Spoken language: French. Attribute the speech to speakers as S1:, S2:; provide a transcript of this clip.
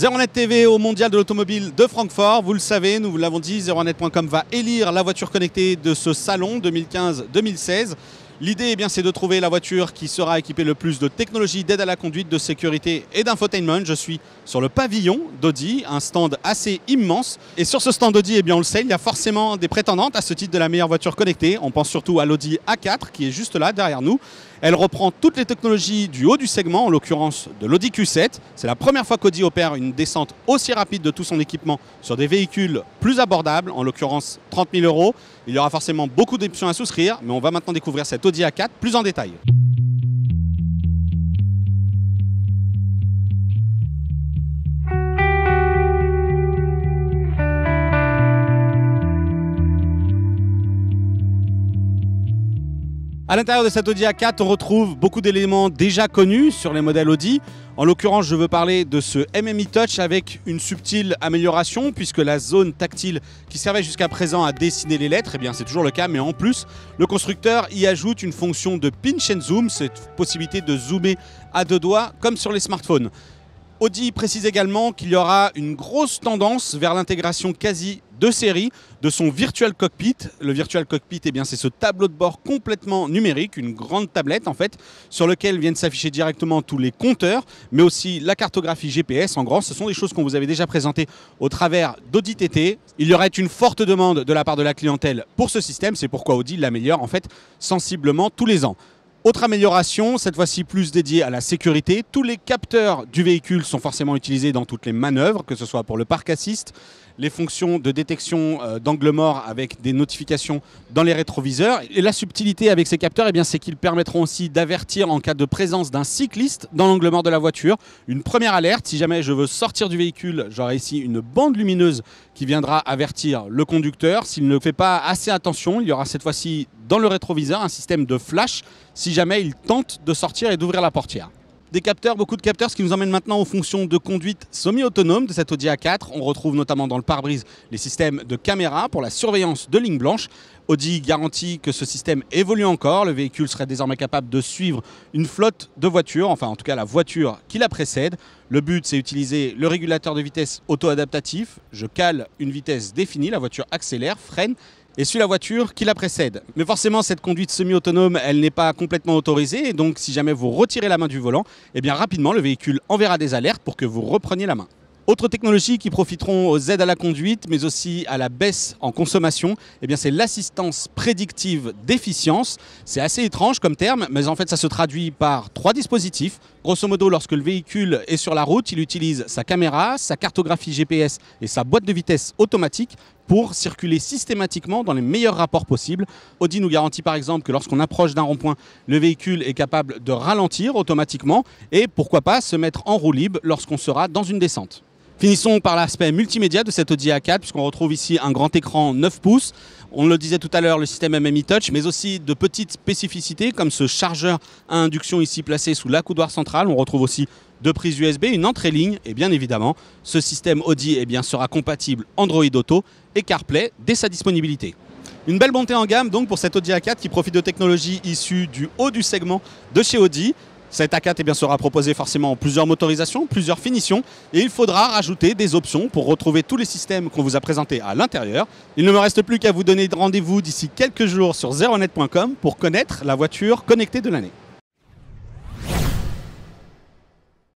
S1: Zeronet TV au Mondial de l'Automobile de Francfort. Vous le savez, nous vous l'avons dit, Zeronet.com va élire la voiture connectée de ce salon 2015-2016. L'idée, eh bien, c'est de trouver la voiture qui sera équipée le plus de technologies d'aide à la conduite, de sécurité et d'infotainment. Je suis sur le pavillon d'Audi, un stand assez immense. Et sur ce stand d'Audi, eh bien, on le sait, il y a forcément des prétendantes à ce titre de la meilleure voiture connectée. On pense surtout à l'Audi A4 qui est juste là derrière nous. Elle reprend toutes les technologies du haut du segment, en l'occurrence de l'Audi Q7. C'est la première fois qu'Audi opère une descente aussi rapide de tout son équipement sur des véhicules plus abordables, en l'occurrence 30 000 €. Il y aura forcément beaucoup d'options à souscrire, mais on va maintenant découvrir cette Audi A4 plus en détail. À l'intérieur de cette Audi A4, on retrouve beaucoup d'éléments déjà connus sur les modèles Audi. En l'occurrence, je veux parler de ce MMI Touch avec une subtile amélioration, puisque la zone tactile qui servait jusqu'à présent à dessiner les lettres, eh bien c'est toujours le cas, mais en plus, le constructeur y ajoute une fonction de pinch and zoom, cette possibilité de zoomer à deux doigts, comme sur les smartphones. Audi précise également qu'il y aura une grosse tendance vers l'intégration quasi de série de son Virtual Cockpit. Le Virtual Cockpit, eh bien, c'est ce tableau de bord complètement numérique, une grande tablette en fait, sur lequel viennent s'afficher directement tous les compteurs, mais aussi la cartographie GPS. En gros, ce sont des choses qu'on vous avait déjà présentées au travers d'Audi TT. Il y aurait une forte demande de la part de la clientèle pour ce système, c'est pourquoi Audi l'améliore en fait sensiblement tous les ans. Autre amélioration, cette fois-ci plus dédiée à la sécurité. Tous les capteurs du véhicule sont forcément utilisés dans toutes les manœuvres, que ce soit pour le park assist, les fonctions de détection d'angle mort avec des notifications dans les rétroviseurs. Et la subtilité avec ces capteurs, eh bien, c'est qu'ils permettront aussi d'avertir en cas de présence d'un cycliste dans l'angle mort de la voiture. Une première alerte, si jamais je veux sortir du véhicule, j'aurai ici une bande lumineuse qui viendra avertir le conducteur. S'il ne fait pas assez attention, il y aura cette fois-ci dans le rétroviseur un système de flash si jamais il tente de sortir et d'ouvrir la portière. Des capteurs, beaucoup de capteurs, ce qui nous emmène maintenant aux fonctions de conduite semi-autonome de cette Audi A4. On retrouve notamment dans le pare-brise les systèmes de caméra pour la surveillance de lignes blanches. Audi garantit que ce système évolue encore. Le véhicule serait désormais capable de suivre une flotte de voitures, enfin en tout cas la voiture qui la précède. Le but, c'est d'utiliser le régulateur de vitesse auto-adaptatif. Je cale une vitesse définie, la voiture accélère, freine et suit la voiture qui la précède. Mais forcément, cette conduite semi-autonome, elle n'est pas complètement autorisée. Et donc, si jamais vous retirez la main du volant, eh bien rapidement, le véhicule enverra des alertes pour que vous repreniez la main. Autre technologie qui profiteront aux aides à la conduite, mais aussi à la baisse en consommation, eh bien c'est l'assistance prédictive d'efficience. C'est assez étrange comme terme, mais en fait ça se traduit par 3 dispositifs. Grosso modo, lorsque le véhicule est sur la route, il utilise sa caméra, sa cartographie GPS et sa boîte de vitesse automatique pour circuler systématiquement dans les meilleurs rapports possibles. Audi nous garantit par exemple que lorsqu'on approche d'un rond-point, le véhicule est capable de ralentir automatiquement et pourquoi pas se mettre en roue libre lorsqu'on sera dans une descente. Finissons par l'aspect multimédia de cette Audi A4 puisqu'on retrouve ici un grand écran 9 pouces. On le disait tout à l'heure, le système MMI Touch, mais aussi de petites spécificités comme ce chargeur à induction ici placé sous l'accoudoir central. On retrouve aussi 2 prises USB, une entrée ligne et bien évidemment, ce système Audi eh bien, sera compatible Android Auto et CarPlay dès sa disponibilité. Une belle montée en gamme donc pour cette Audi A4 qui profite de technologies issues du haut du segment de chez Audi. Cette A4 eh bien, sera proposée forcément en plusieurs motorisations, plusieurs finitions et il faudra rajouter des options pour retrouver tous les systèmes qu'on vous a présentés à l'intérieur. Il ne me reste plus qu'à vous donner rendez-vous d'ici quelques jours sur zeronet.com pour connaître la voiture connectée de l'année.